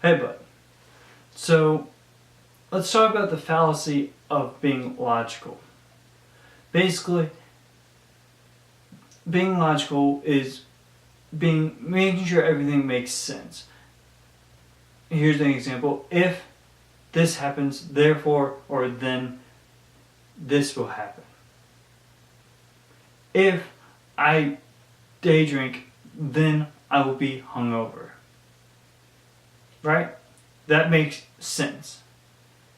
Hey bud, so let's talk about the fallacy of being logical. Basically, being logical is making sure everything makes sense. Here's an example. If this happens, therefore or then this will happen. If I day drink, then I will be hungover. Right? That makes sense.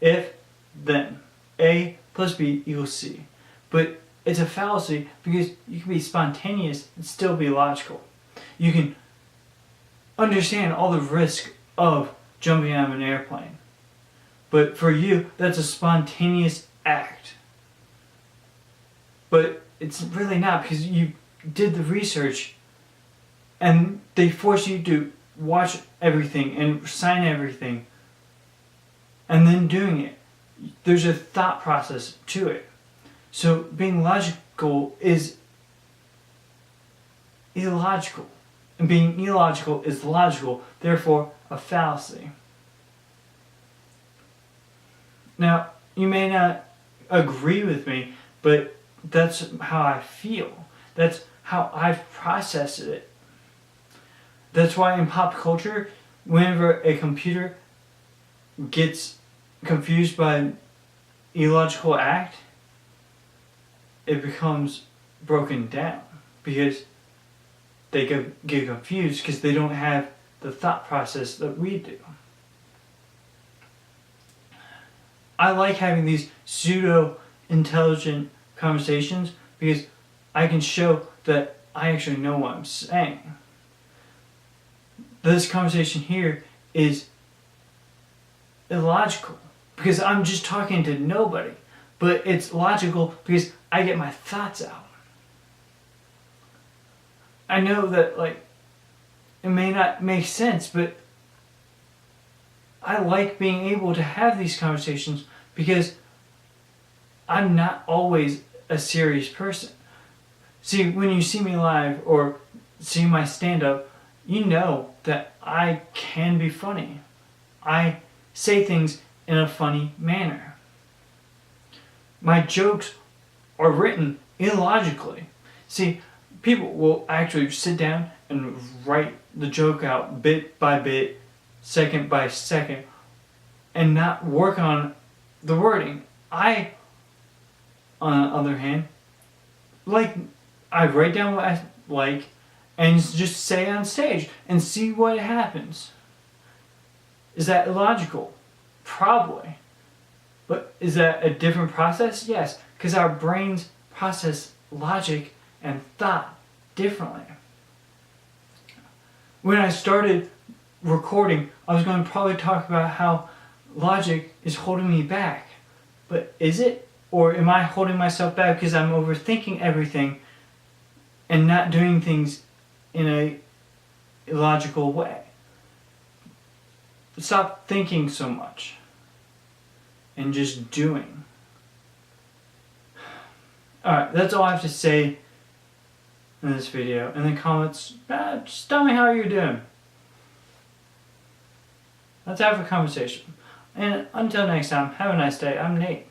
If, then. A plus B equals C. But it's a fallacy because you can be spontaneous and still be logical. You can understand all the risk of jumping out of an airplane. But for you, that's a spontaneous act. But it's really not, because you did the research and they force you to watch everything and sign everything and then doing it. There's a thought process to it. So being logical is illogical. And being illogical is logical, therefore a fallacy. Now, you may not agree with me, but that's how I feel. That's how I've processed it. That's why in pop culture, whenever a computer gets confused by an illogical act, it becomes broken down because they get confused because they don't have the thought process that we do. I like having these pseudo-intelligent conversations because I can show that I actually know what I'm saying. This conversation here is illogical because I'm just talking to nobody, but it's logical because I get my thoughts out. I know that it may not make sense, but I like being able to have these conversations because I'm not always a serious person. See, when you see me live or see my stand-up, you know that I can be funny. I say things in a funny manner. My jokes are written illogically. See, people will actually sit down and write the joke out bit by bit, second by second, and not work on the wording. I, on the other hand, I write down what I like and just say it on stage and see what happens. Is that illogical? Probably. But is that a different process? Yes, because our brains process logic and thought differently. When I started recording, I was going to probably talk about how logic is holding me back. But is it? Or am I holding myself back because I'm overthinking everything and not doing things in a illogical way? Stop thinking so much and just doing. Alright, that's all I have to say in this video. In the comments, just tell me how you're doing. Let's have a conversation. And until next time, have a nice day. I'm Nate.